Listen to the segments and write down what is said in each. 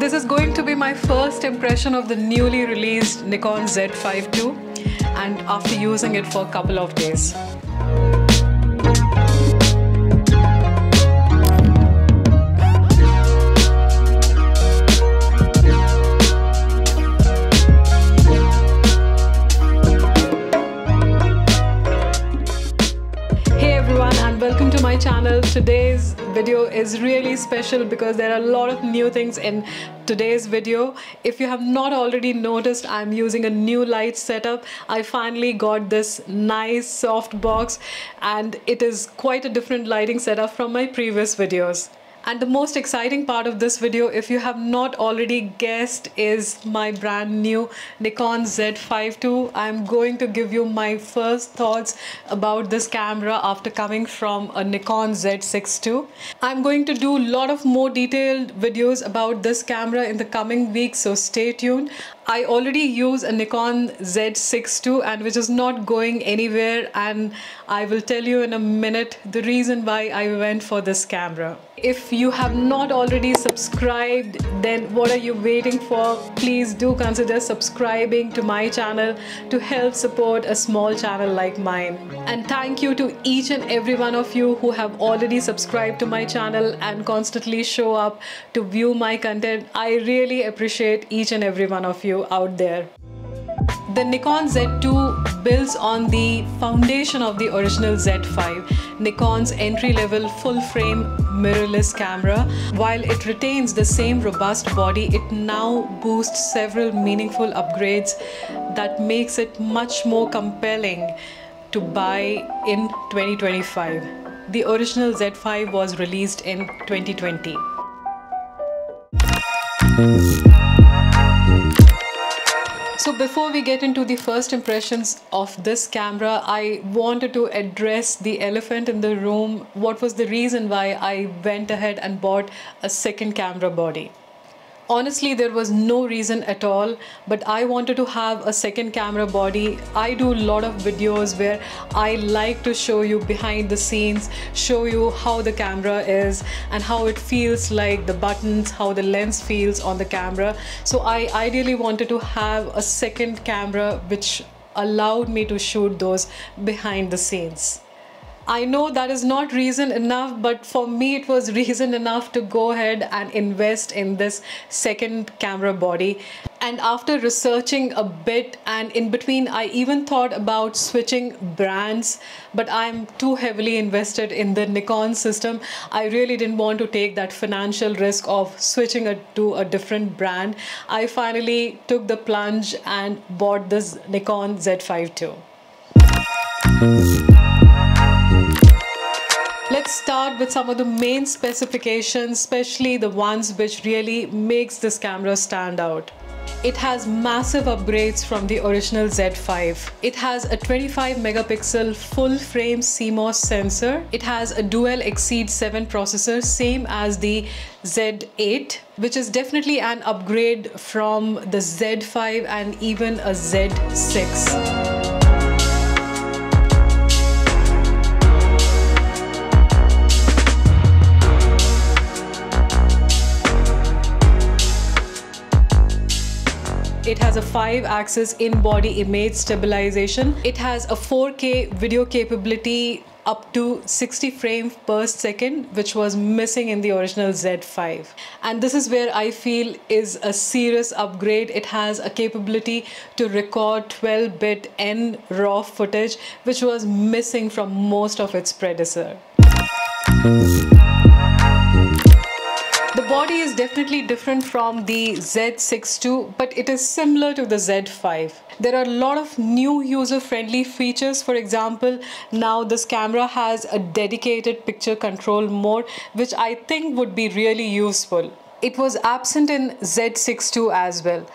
This is going to be my first impression of the newly released Nikon Z5 II, and after using it for a couple of days. Welcome to my channel. Today's video is really special because there are a lot of new things in today's video. If you have not already noticed, I'm using a new light setup. I finally got this nice soft box and it is quite a different lighting setup from my previous videos. And the most exciting part of this video, if you have not already guessed, is my brand new Nikon Z5 II. I'm going to give you my first thoughts about this camera after coming from a Nikon Z6 II. I'm going to do a lot of more detailed videos about this camera in the coming weeks, so stay tuned. I already use a Nikon Z6 II and which is not going anywhere, and I will tell you in a minute the reason why I went for this camera. If you have not already subscribed, then what are you waiting for? Please do consider subscribing to my channel to help support a small channel like mine. And thank you to each and every one of you who have already subscribed to my channel and constantly show up to view my content. I really appreciate each and every one of you out there. The Nikon Z2 builds on the foundation of the original Z5, Nikon's entry-level full-frame mirrorless camera. While it retains the same robust body, it now boasts several meaningful upgrades that makes it much more compelling to buy in 2025. The original Z5 was released in 2020. So before we get into the first impressions of this camera, I wanted to address the elephant in the room. What was the reason why I went ahead and bought a second camera body? Honestly, there was no reason at all, but I wanted to have a second camera body. I do a lot of videos where I like to show you behind the scenes, show you how the camera is and how it feels like, the buttons, how the lens feels on the camera. So I ideally wanted to have a second camera which allowed me to shoot those behind the scenes. I know that is not reason enough, but for me it was reason enough to go ahead and invest in this second camera body. And after researching a bit, and in between I even thought about switching brands, but I'm too heavily invested in the Nikon system. I really didn't want to take that financial risk of switching it to a different brand. I finally took the plunge and bought this Nikon Z5 II. Let's start with some of the main specifications, especially the ones which really makes this camera stand out. It has massive upgrades from the original Z5. It has a 25 megapixel full frame CMOS sensor. It has a dual Exceed 7 processor, same as the Z8, which is definitely an upgrade from the Z5 and even a Z6. It has a 5-axis in-body image stabilization. It has a 4K video capability up to 60 frames per second, which was missing in the original Z5. And this is where I feel is a serious upgrade. It has a capability to record 12-bit NRAW footage, which was missing from most of its predecessor. The body is definitely different from the Z6 II, but it is similar to the Z5. There are a lot of new user-friendly features. For example, now this camera has a dedicated picture control mode, which I think would be really useful. It was absent in Z6 II as well.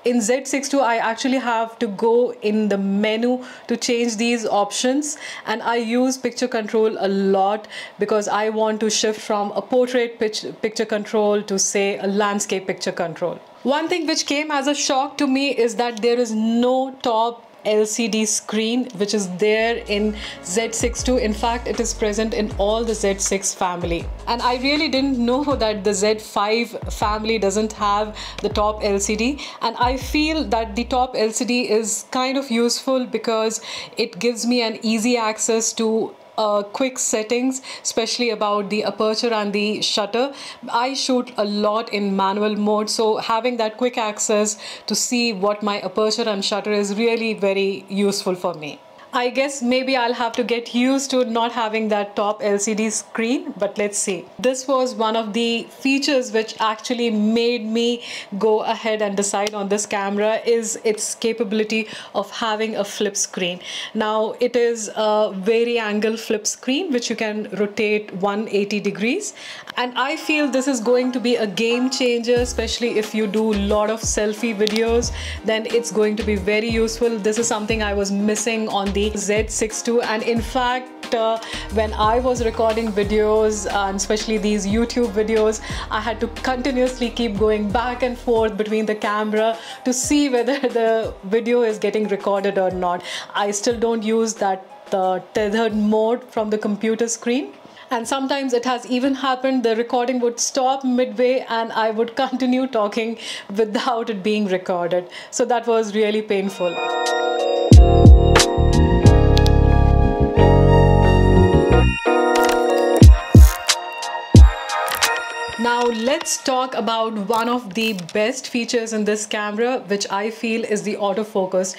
In Z6 II, I actually have to go in the menu to change these options, and I use picture control a lot because I want to shift from a portrait picture control to, say, a landscape picture control. One thing which came as a shock to me is that there is no top LCD screen which is there in Z6 II. In fact, it is present in all the Z6 family. And I really didn't know that the Z5 family doesn't have the top LCD, and I feel that the top LCD is kind of useful because it gives me an easy access to quick settings, especially about the aperture and the shutter. I shoot a lot in manual mode, so having that quick access to see what my aperture and shutter is really very useful for me. I guess maybe I'll have to get used to not having that top LCD screen, but let's see. This was one of the features which actually made me go ahead and decide on this camera, is its capability of having a flip screen. Now it is a vari-angle flip screen which you can rotate 180 degrees, and I feel this is going to be a game changer, especially if you do a lot of selfie videos. Then it's going to be very useful. This is something I was missing on the Z6 II, and in fact when I was recording videos and especially these YouTube videos, I had to continuously keep going back and forth between the camera to see whether the video is getting recorded or not. I still don't use that tethered mode from the computer screen. And sometimes it has even happened the recording would stop midway and I would continue talking without it being recorded. So that was really painful. Now let's talk about one of the best features in this camera, which I feel is the autofocus.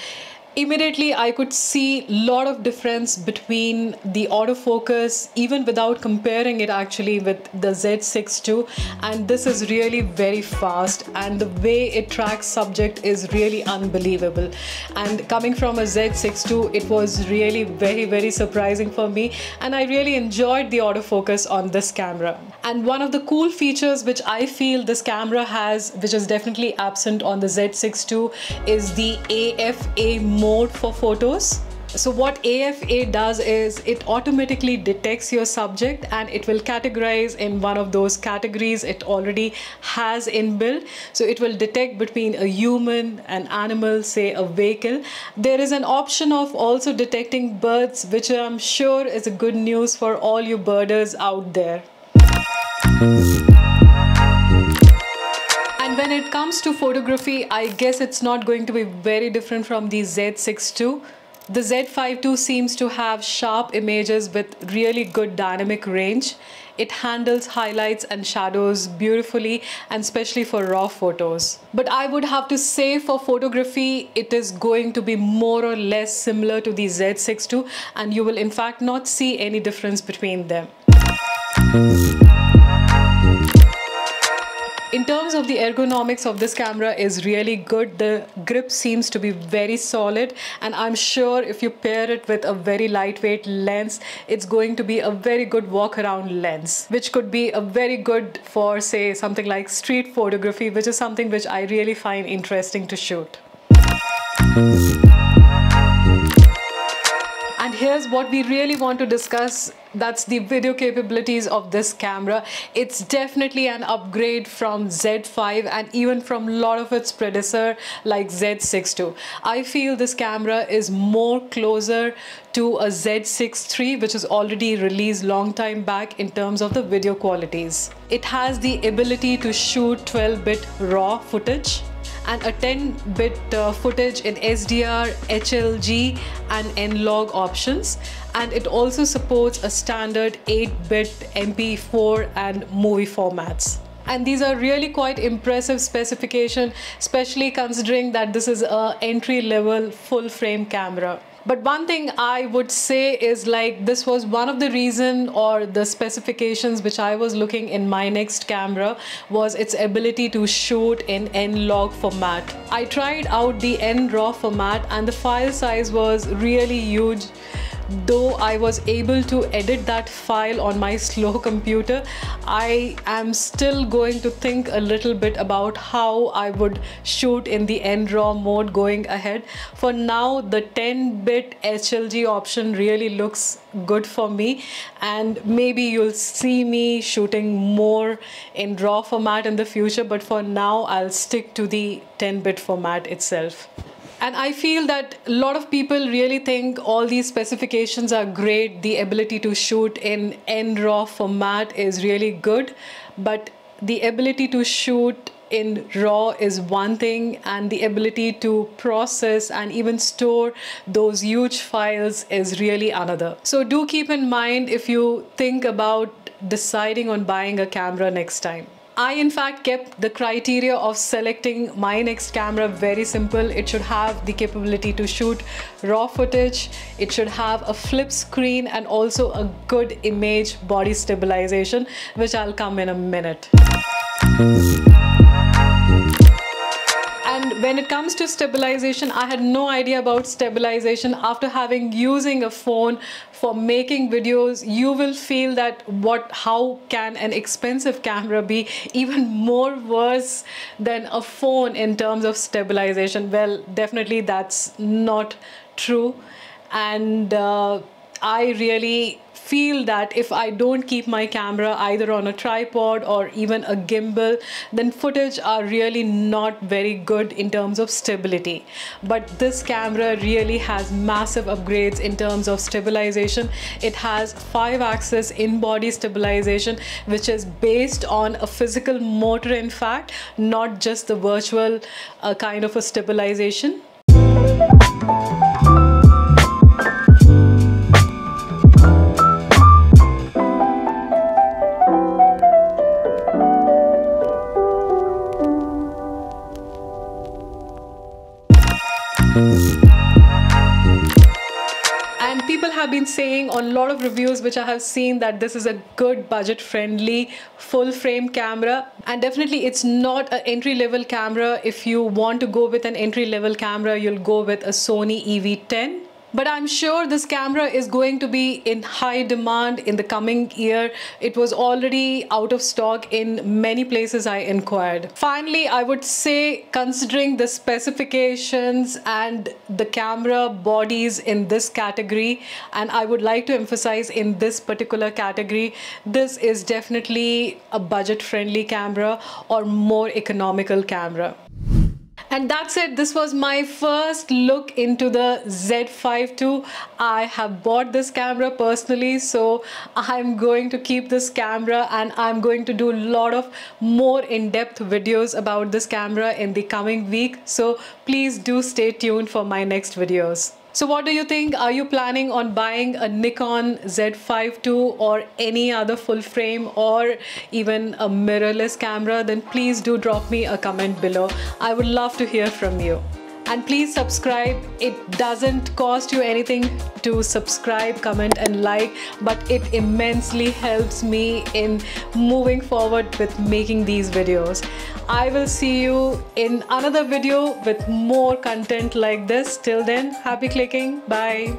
Immediately I could see a lot of difference between the autofocus, even without comparing it actually with the Z6 II, and this is really very fast, and the way it tracks subject is really unbelievable. And coming from a Z6 II, it was really very surprising for me, and I really enjoyed the autofocus on this camera. And one of the cool features which I feel this camera has, which is definitely absent on the Z6 II, is the AFA mode for photos. So what AFA does is it automatically detects your subject and it will categorize in one of those categories it already has inbuilt. So it will detect between a human, an animal, say a vehicle. There is an option of also detecting birds, which I'm sure is a good news for all you birders out there. And when it comes to photography, I guess it's not going to be very different from the Z6 II. The Z5 II seems to have sharp images with really good dynamic range. It handles highlights and shadows beautifully, and especially for raw photos. But I would have to say for photography, it is going to be more or less similar to the Z6 II, and you will in fact not see any difference between them. In terms of the ergonomics of this camera is really good. The grip seems to be very solid, and I'm sure if you pair it with a very lightweight lens, it's going to be a very good walk around lens, which could be a very good for, say, something like street photography, which is something which I really find interesting to shoot. And here's what we really want to discuss, that's the video capabilities of this camera. It's definitely an upgrade from Z5 and even from a lot of its predecessor like Z6 II. I feel this camera is more closer to a Z6 III, which is already released long time back in terms of the video qualities. It has the ability to shoot 12-bit raw footage and a 10-bit footage in SDR, HLG and N-Log options, and it also supports a standard 8-bit MP4 and movie formats. And these are really quite impressive specifications, especially considering that this is an entry-level full-frame camera. But one thing I would say is, like, this was one of the reason or the specifications which I was looking in my next camera was its ability to shoot in N-Log format. I tried out the N-RAW format and the file size was really huge. Though I was able to edit that file on my slow computer, I am still going to think a little bit about how I would shoot in the N-RAW mode going ahead. For now, the 10-bit HLG option really looks good for me, and maybe you'll see me shooting more in RAW format in the future, but for now I'll stick to the 10-bit format itself. And I feel that a lot of people really think all these specifications are great. The ability to shoot in NRAW format is really good, but the ability to shoot in RAW is one thing, and the ability to process and even store those huge files is really another. So do keep in mind if you think about deciding on buying a camera next time. I in fact kept the criteria of selecting my next camera very simple. It should have the capability to shoot raw footage, it should have a flip screen, and also a good image body stabilization, which I'll come in a minute. And when it comes to stabilization, I had no idea about stabilization. After using a phone for making videos, you will feel that how can an expensive camera be even more worse than a phone in terms of stabilization? Well, definitely that's not true. And I really feel that if I don't keep my camera either on a tripod or even a gimbal, then footage are really not very good in terms of stability. But this camera really has massive upgrades in terms of stabilization. It has 5-axis in-body stabilization, which is based on a physical motor, in fact, not just the virtual kind of a stabilization. And people have been saying on a lot of reviews which I have seen that this is a good budget friendly full frame camera, and definitely it's not an entry level camera. If you want to go with an entry level camera, you'll go with a Sony EV10. But I'm sure this camera is going to be in high demand in the coming year. It was already out of stock in many places I inquired. Finally, I would say, considering the specifications and the camera bodies in this category, and I would like to emphasize in this particular category, this is definitely a budget-friendly camera or more economical camera. And that's it. This was my first look into the Z5 II. I have bought this camera personally, so I'm going to keep this camera and I'm going to do a lot of more in-depth videos about this camera in the coming week. So please do stay tuned for my next videos. So what do you think? Are you planning on buying a Nikon Z5 II or any other full frame or even a mirrorless camera? Then please do drop me a comment below. I would love to hear from you. And please subscribe. It doesn't cost you anything to subscribe, comment and like, but it immensely helps me in moving forward with making these videos. I will see you in another video with more content like this. Till then, happy clicking. Bye.